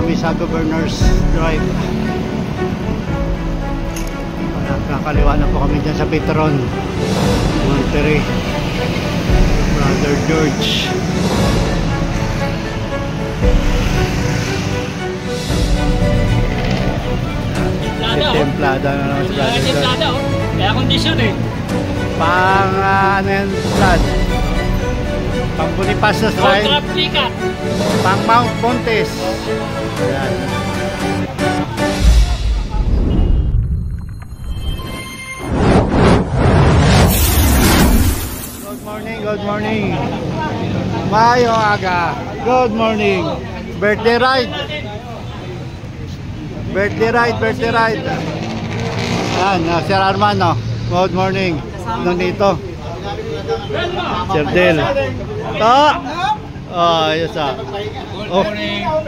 kami sa Governor's Drive. Kakaliwa na po kami dyan sa Petron Monterey. Brother George. Templada na naman si Brother George. Templada oh. Kaya kondisyon eh. Pang ano yan, Brad? Pang Bonifacius Ride. Pang Mount Montes. Ayan. Good morning, good morning. Mayo aga. Good morning. Birthday ride. Birthday ride, birthday ride. Ayan, Sir Armando. Good morning. Nandito. Sir Del. Oh, ayos ah. Oh,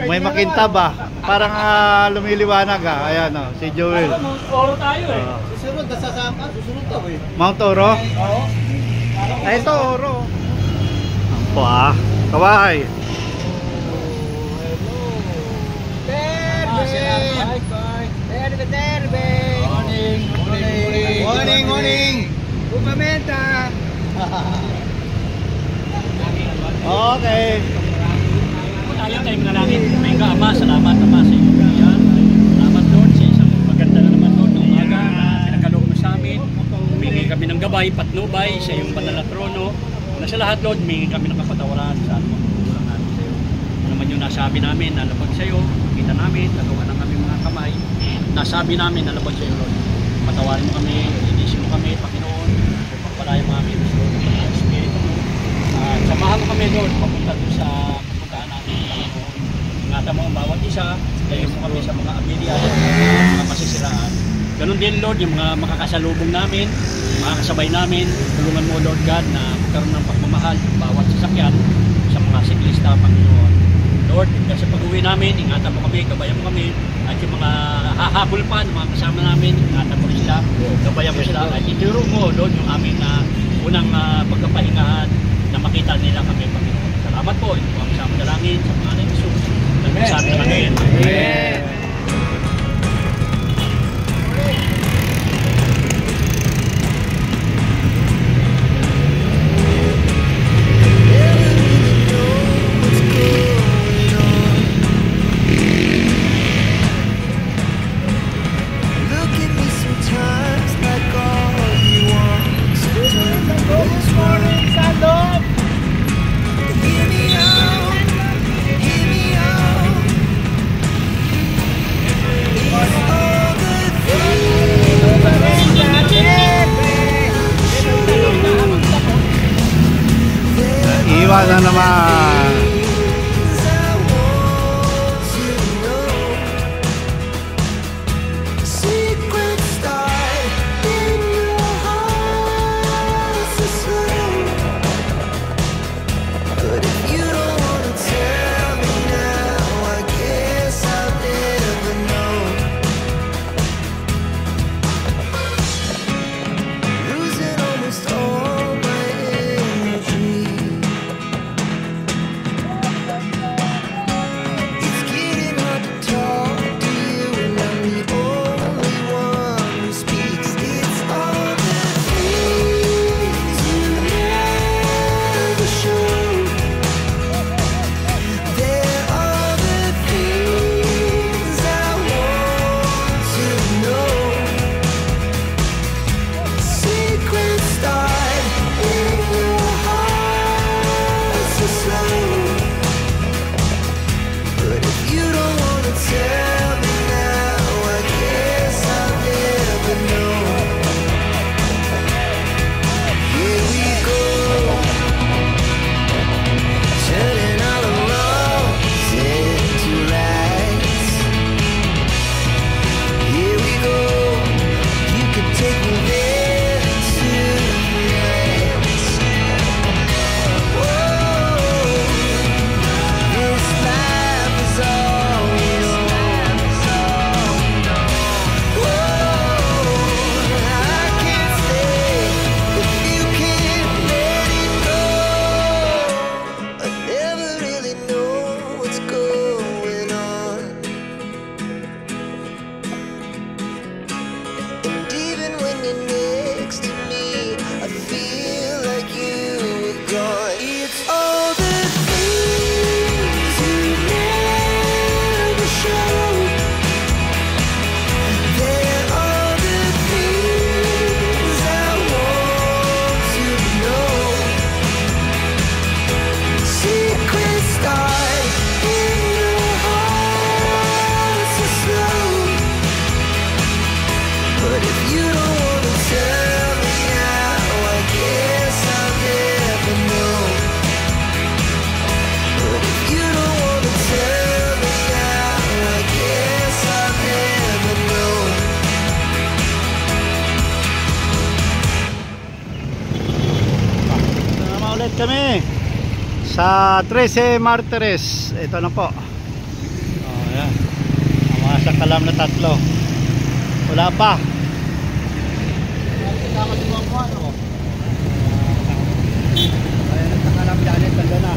may makintab ah. Parang lumiliwanag ah. Ayan oh, si Joel. Oro tayo eh. Susunod, nasasama. Susunod daw eh. Mount Oro? Oo. Ay, ito Oro. Ang po ah. Kaway. Morning. Upamenta. Okay. Tayo tayo mga langit. May Ama, salamat Ama sa iyo. Yan. Salamat Lord sa isang maganda na naman Lord ng umaga na pinagkaloob mo sa amin. Humingi kami ng gabay, patnubay sa iyong banal na trono. Na sa lahat Lord, humingi kami ng kapatawaran sa anumang kulang namin sa iyo. Ano naman yung nasabi namin, nalabag sa iyo, kita namin, nagawa ng aming mga kamay. Nasabi namin, nalabag sa iyo Lord. Patawarin mo kami, linisin mo kami, Panginoon. Pagpalaya mo kami, Lord, ng Espiritu mo. Samahan mo kami, Lord, papunta doon sa pupuntaan natin, Panginoon. Ingatan mo ang bawat isa, layo mo kami sa mga abilia, mga masisiraan. Ganon din, Lord, yung mga makakasalubong namin, mga kasabay namin. Tulungan mo, Lord God, na magkaroon ng pagmamahal yung bawat sasakyan sa mga siklista, Panginoon. Lord, sa pag-uwi namin, ingatan mo kami, gabayan mo kami, at yung mga hahabol pa, mga kasama namin, ingatan mo sila, gabayan mo sila, at ituro mo, Lord, yung aming unang pagkapahingahan na makita nila kami, Panginoon. Salamat po, ito ang isang dalangin sa mga ng Jesus. Nagsasabi kami. Amen. Iwan na naman. Sa 13 Martires. Ito na po. Oh, yan. Ang mga sakalam na tatlo. Wala pa. Ayan ang sakalam dyan. Tanda na.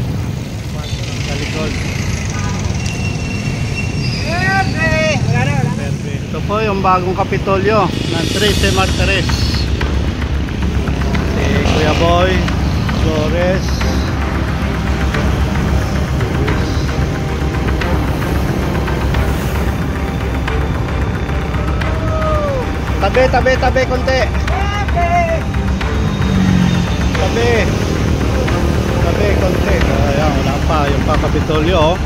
Sa likod. Ito po yung bagong Kapitolyo ng 13 Martires. Si Kuya Boy Flores. Tabi konti. Tabi konti. Ayan, wala pa yung pa Kapitolyo.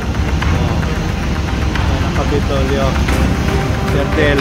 Ayan ang Kapitolyo. Berdel.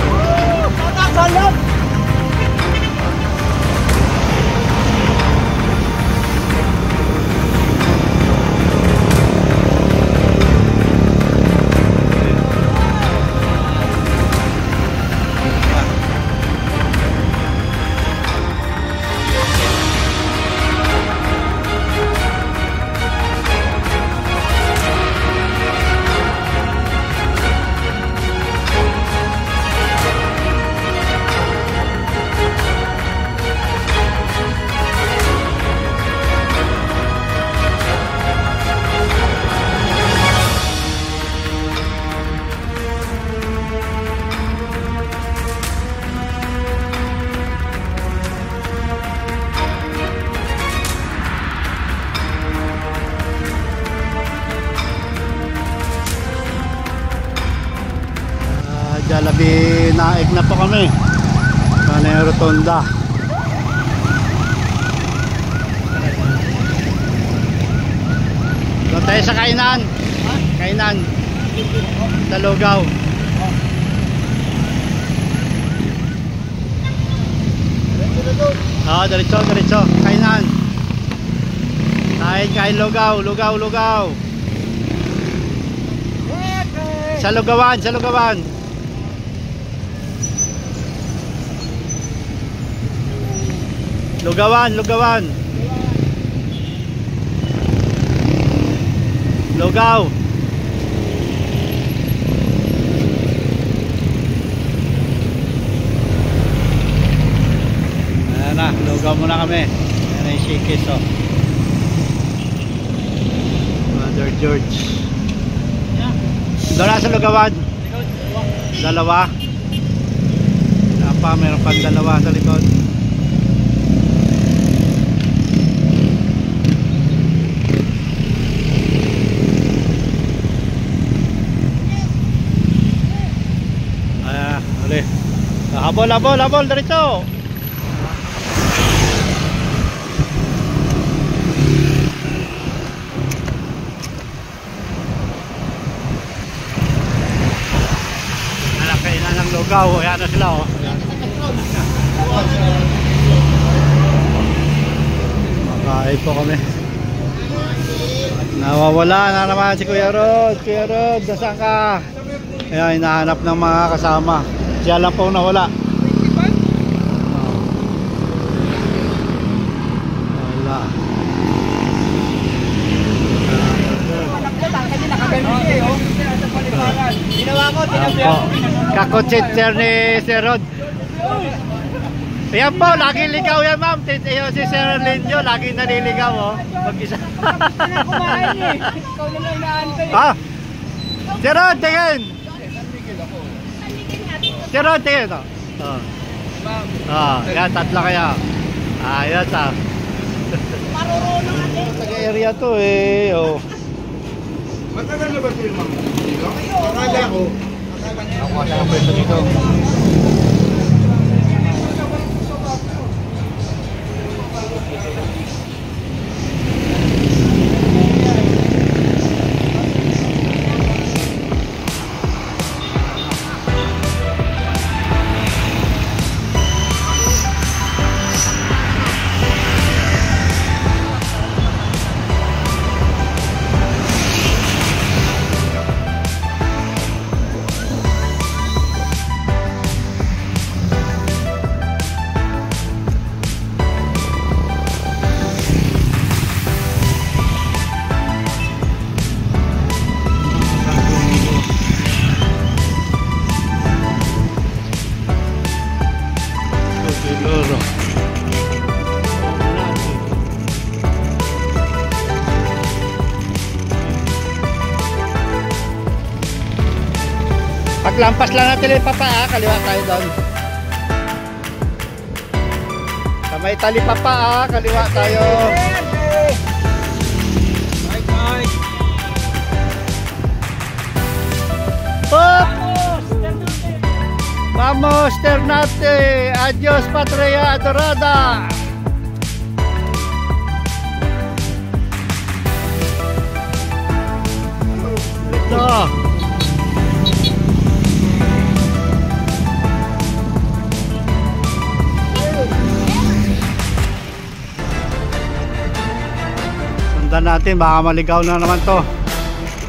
Jollibee naik na po kami. Sana yung rotonda. Doon tayo sa kainan. Kainan sa Lugaw. Diretso. Kainan. Kain Lugaw. Sa Lugawan. Lugawan. Lugaw. Ayan na, lugaw muna kami. Ayan na yung Shikis, oh. Mother George. Doon na sa Lugawan. Dalawa. Meron pang dalawa sa likod. Habol, diretso. Anak kainan ng Lugaw. Ayan na sila, oh. Makain po kami. Nawawala na naman si Kuya Rod. Nasaan ka? Ayan, hinahanap ng mga kasama. Siya lang po nawala. Wala. Ginawa ko, tinabyan. Kakotsit ni Sir Rod. Ayan po, laging ligaw yan, ma'am. Si Sir Lenjo, laging naliligaw, oh. Mag-isa. Kumain eh. Ikaw na lang inaantay. Ah! Sir Rod, tingin! Sir Rod, tingin, oh. Yan, tatlo kaya. Ayos, ah. Marurunong natin. Taga-area to, eh, oh. Matagal na ba ito yung mga? Akala ko. Ako sa pwesto dito. Paglampas lang natin yung papa, kaliwa tayo doon. Sa may talipapa, kaliwa tayo. Hop! Vamos, Ternate! Adios, Patria Adorada! Ito! Sundan natin, baka maligaw na naman to.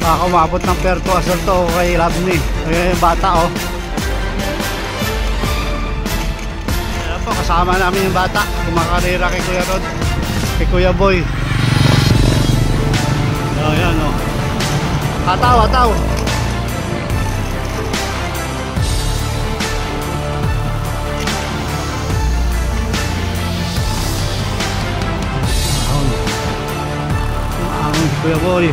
Baka umabot ng pertuasan to kay Labni. Ayan yung bata oh. Ayan po, kasama namin yung bata. Kumakarera kay Kuya Rod, kay Kuya Boy. Ayan oh. Ataw, ataw. Ang Kuya Boy.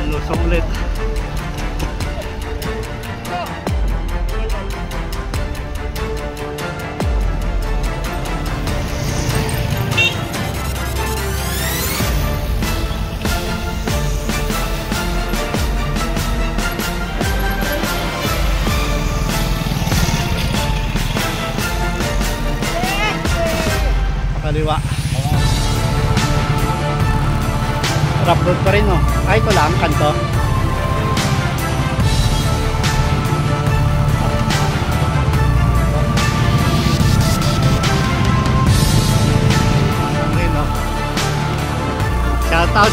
Lusong ulit. Kaliwa. Rough road pa rin oh. Ay, ito lang, kanto.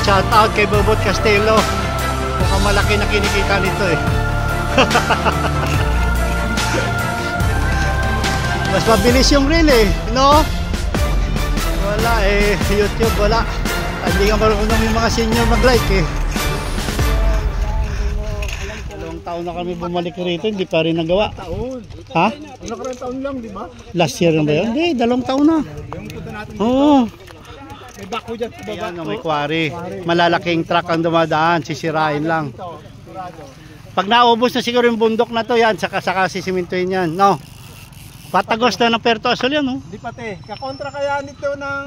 Shout out kay Bobot Castelo. Mukhang malaki na kinikita nito eh. Mas mabilis yung reel eh, no? Wala eh, YouTube wala. Hindi ka marunong yung mga senior mag-like eh. 2 taon na kami bumalik rito, hindi pa rin nagawa. Ha? Nakarang taon lang, di ba? Last year lang ba yun? Hindi, 2 taon na. Yung punta natin. Oo. May bako dyan sa baba. Ayan, may quarry. Malalaking truck ang dumadaan, sisirain lang. Pag naubos na siguro yung bundok na to, yan, saka sisimintuin yan. No? Patagos na ng Puerto Azul yan, no? Di pati. Kakontra kaya nito ng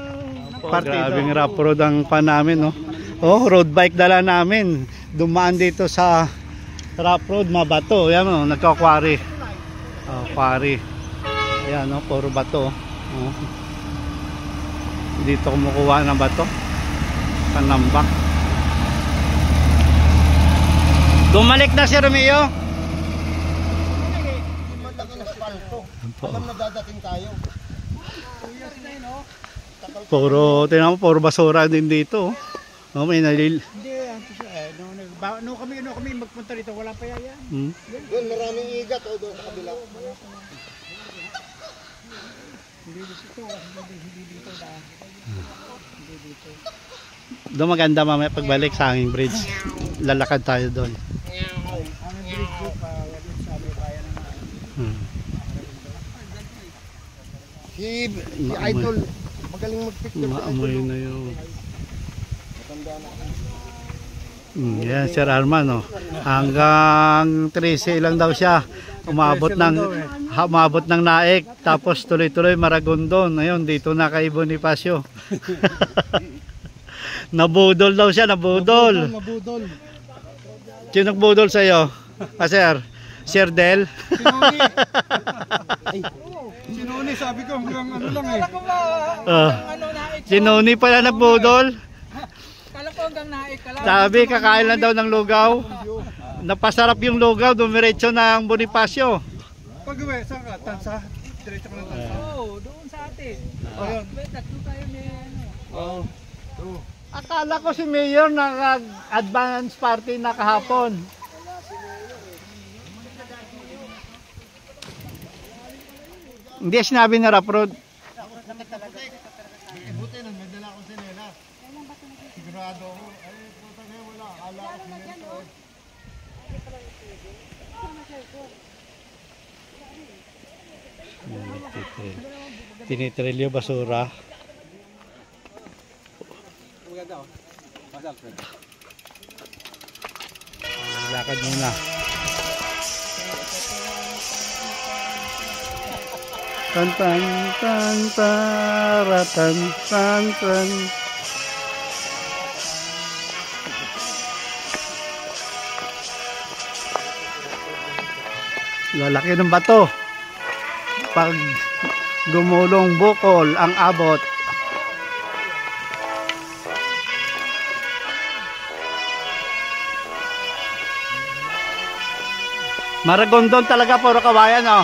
partido. Grabing rough road ang pa namin, no? Oh, road bike dala namin. Dumaan dito sa rough road, mabato. Yan, no? Nagka-quarry. Oh, quarry. Yan, no? Puro bato. Oh. Dito kumukuha ng bato. Panambak. Bumalik na si Romeo. Alam na dadating tayo. Puro, tinan mo, puro basura din dito. Oh, may nalil. Hindi, no kami magpunta dito, wala pa yan. Doon maraming igat o doon sa kabila. Hindi dito, hindi dito daan. Hindi dito. Doon maganda mamaya pagbalik sa hanging bridge. Lalakad tayo doon. Ang bridge ko pa, sa may bayan ng Si Idol, magaling mag-picture. Maamoy na yun. Yan, Sir Arman, no? Hanggang 13 lang daw siya. Umabot ng Naik, tapos tuloy-tuloy Maragondon. Ayun, dito na kay Bonifacio. Nabudol daw siya, nabudol. Mabudol. Sino nagbudol sa'yo? Sir? Sir Del? Sinuni, sabi ko hanggang ano lang eh. Sinuni pala nagbudol? Kala ko hanggang Naik ka lang. Sabi, kakain lang daw ng lugaw. Napasarap yung lugaw, dumiretso ng Bonifacio. Pag-uwi, saan ka? Tansa? Diretso ka ng Tansa? Oo, doon sa atin. Ayun. Tatlo tayo may ano. Oo. Akala ko si Mayor nag-advance party na kahapon. Hindi sinabi na rough road. Buti nun, may dala akong sinela. Sigurado ako. Ay, puta na wala. Akala ko sinela eh. Tinitrilyo basura. Lakad muna. Tan tan tan taratan tan tan. Lalaki ng bato. Pag gumulong bukol ang abot. Maragondon talaga, puro kawayan, oh.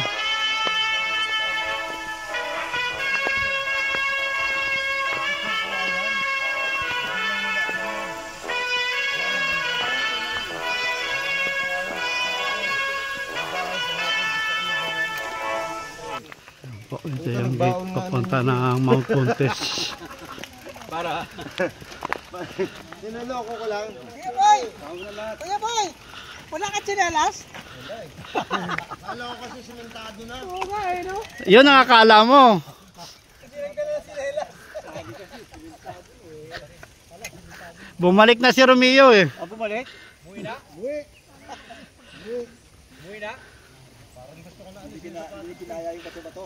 Ito yung gate papunta ng Mount Pontes. Para. Sinaloko ko lang. Kuya Boy! Kuya Boy! Wala ka tsinelas? Kala ko kasi simentado na. Oo nga eh, no? Yun ang akala mo. Bumalik na si Romeo eh. Bumalik? Uwi. Umuwi na? Hindi kinaya yung bato-bato.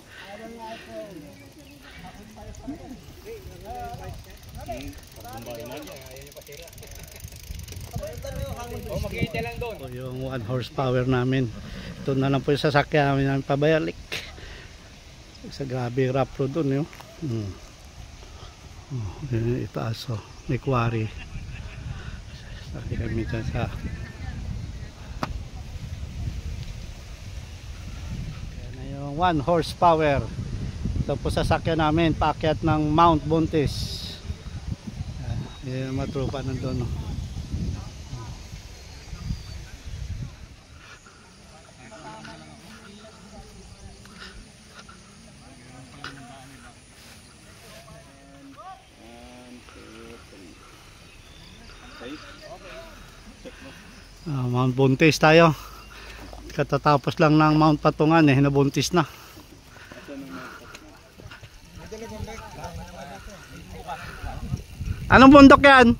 Oh, mag-iintay lang doon. So, yung 1 horsepower namin. Ito na lang po yung sasakyan namin pabayalik. Sa grabe rough road doon yun. Yun, itaas oh. May quarry. Sakit kami dyan sa yan na yung 1 horsepower. Ito po sasakyan namin paakyat ng Mount Pontes. Yan yung matrupa nandun oh. Mount Pontes tayo. Katatapos lang ng Mount Patungan eh, nabuntis na. Anong bundok yan?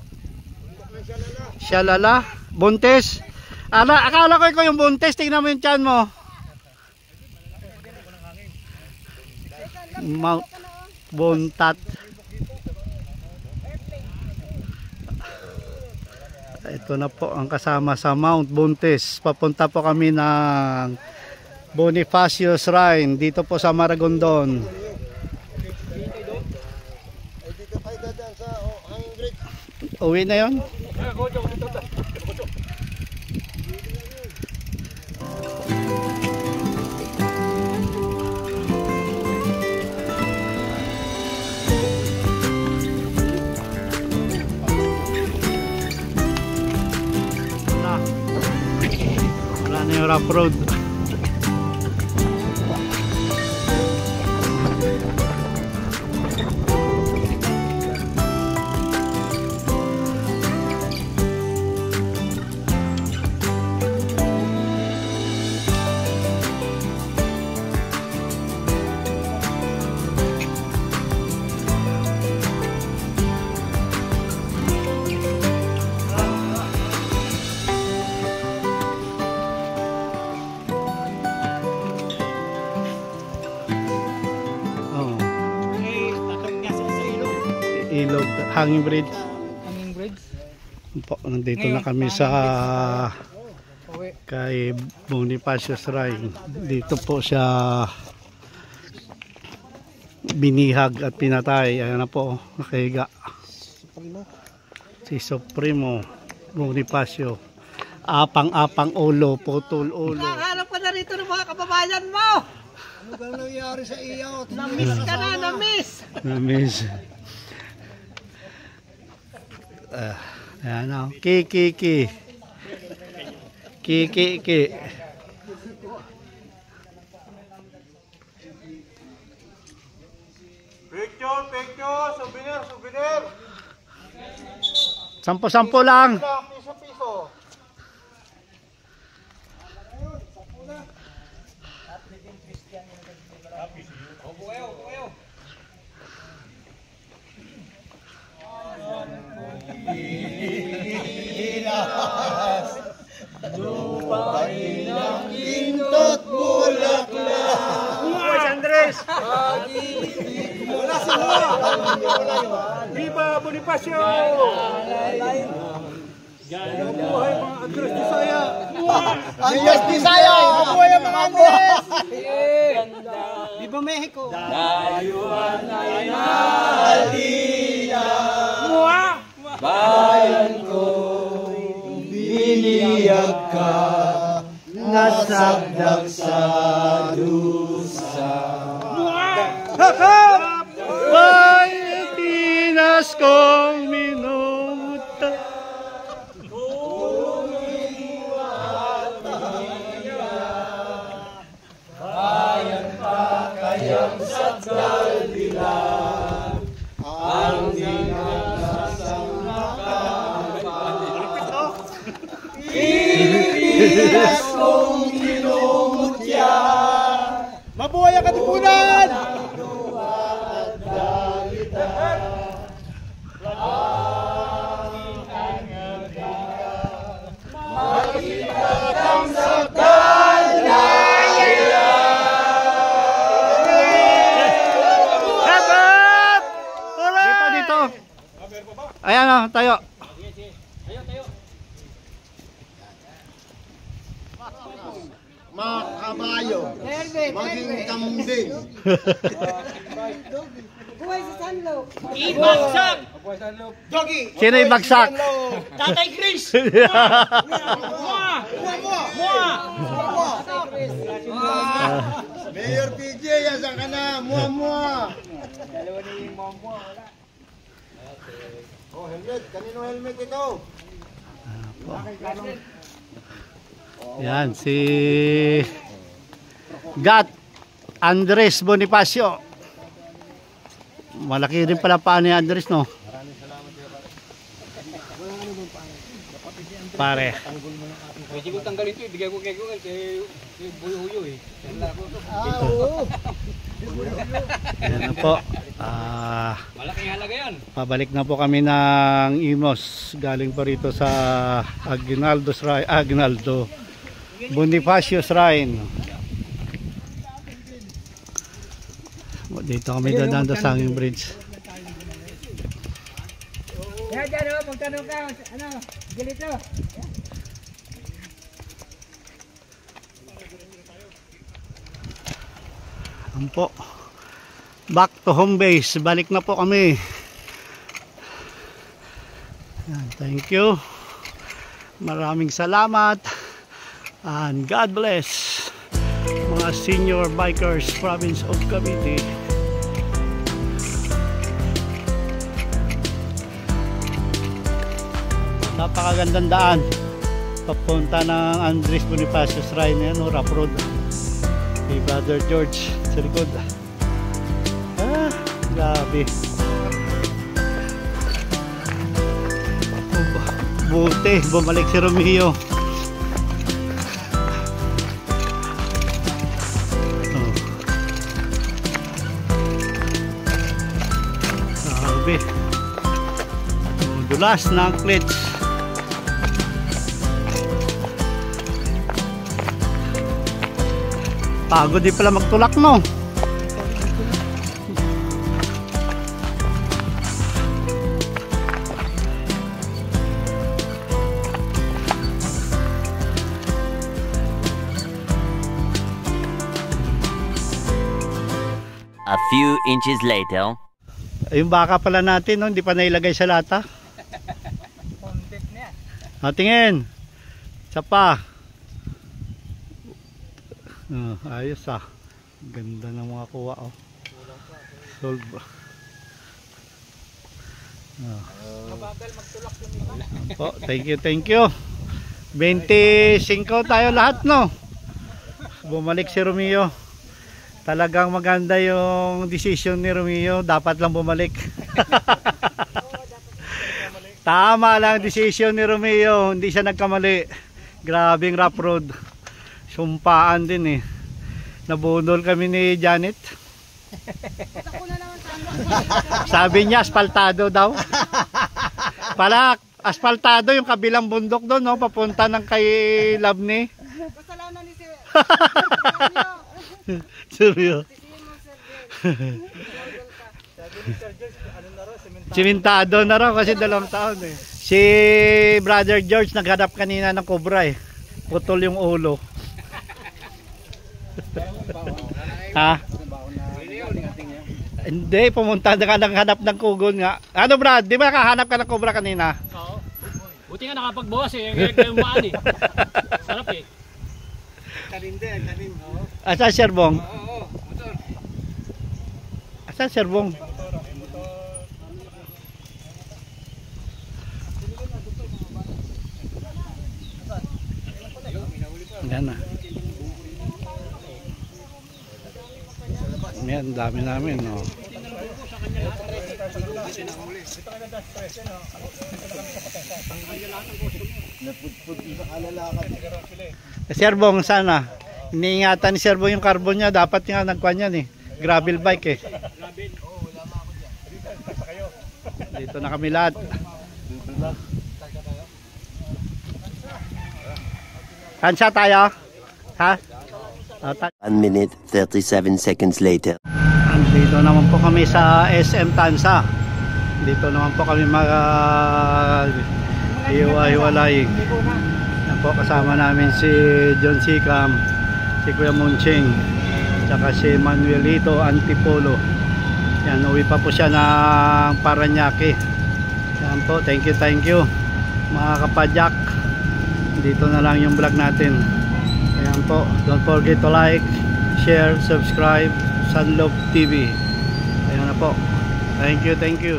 Shalala? Buntes? Akala ko ikaw yung buntes, tingnan mo yung tiyan mo. Mount Bontat. Ito na po ang kasama sa Mount Pontes. Papunta po kami ng Bonifacio Shrine dito po sa Maragondon. Uwi na yon? Wala na yung rough road. Ilog, hanging bridge. Hanging bridge? Po, nandito na kami sa kay Bonifacio Shrine. Dito po siya binihag at pinatay. Ayan na po, nakahiga. Si Supremo Bonifacio. Apang-apang ulo, putol ulo. Nakahanap ka na rito ng mga kababayan mo! Ano ba nangyari sa iyo? Na-miss ka na, na-miss! Na-miss. Ayan o. Ki. Picture, souvenir. Sampo-sampo lang. Piso. Andres! Viva Bonifacio! Buhay mga Andres Bisaya! Andres Bisaya! Mabuhay ang mga Andres! Viva Mexico! Dayuhan ay Bayan ko, biniyag ka, nasagdag sa dusa. Ay, Pinas kong minuta. Bayan pa kayang sagdal dilag, ang dinasang makapagpapag. Pinas kong minumutya, mabuhay ang katipunan! Dito. Ayan o, tayo. Mga kabayo, maging kambing. Buhay sa Sanlo! Ibagsak! Jogi! Sino yung bagsak? Tatay Chris! Mayor PJ, asan ka na? Mua-mua. Oh, helmet. Kanino helmet ito? Yan, si Gat Andres Bonifacio. Malaki rin pala paa ni Andres, no? Pare. Pwede ko tanggalin ito, ibigay ko kay Buyo-Huyo eh. Yan na po. Malaking halaga yan. Pabalik na po kami ng Imos. Galing po rito sa Aguinaldo Bonifacio Shrine. Dito kami dadaan sa Sanging Bridge. Yan dyan o, magtanong ka, ano, gilito. Ayan po. Back to home base. Balik na po kami. Yan, thank you. Maraming salamat. And God bless mga senior bikers province of Cavite. Napakagandang daan papunta ng Andres Bonifacio Shrine, yan, rough road. Kay Brother George sa likod. Grabe. Buti bumalik si Romeo. Grabe. Dulas ng clutch. Pagod din pala magtulak, no? A few inches later. Yung baka pala natin, no? Hindi pa nailagay sa lata. Tingin. Isa pa. Ayos ah. Ganda ng mga kuha, oh. Solve. Po, thank you. 25 tayo lahat, no? Bumalik si Romeo. Talagang maganda yung decision ni Romeo. Dapat lang bumalik. Tama lang decision ni Romeo. Hindi siya nagkamali. Grabing rough road. Sumpaan din eh. Nabunol kami ni Janet. Sabi niya asfaltado daw. Pala asfaltado yung kabilang bundok doon, no? Papunta ng kay Labni. Kasalanan ni Sir. Seryo. Simentado na raw kasi 2 taon eh. Si Brother George naghanap kanina ng cobra eh. Putol yung ulo. Ha? Hindi, pumunta na ka naghanap ng kugon nga. Ano Brad, di ba nakahanap ka ng cobra kanina? Oo. Buti nga nakapagbawas eh. Ngayon maan eh. Sarap eh. Kanin. Asa Serbong? Asa Serbong? Yan na. Yan, dami namin, no. Serbong sana. Iniingatan ni Serbong yung carbon niya. Dapat nga nagkuhan yan eh. Gravel bike eh. Dito na kami lahat. Kansya tayo? Ha? 1 minute 37 seconds later. Dito naman po kami sa SM Tansa. Dito naman po kami hiwa-hiwalay. Yan po, kasama namin si John Sikam, si Kuya Munching, saka si Manuelito Antipolo. Yan, uwi pa po siya ng Paranaque. Yan po, thank you mga kapadyak. Dito na lang yung vlog natin. Ayan po, don't forget to like, share, subscribe, Sunlove TV. Ayan na po. Thank you.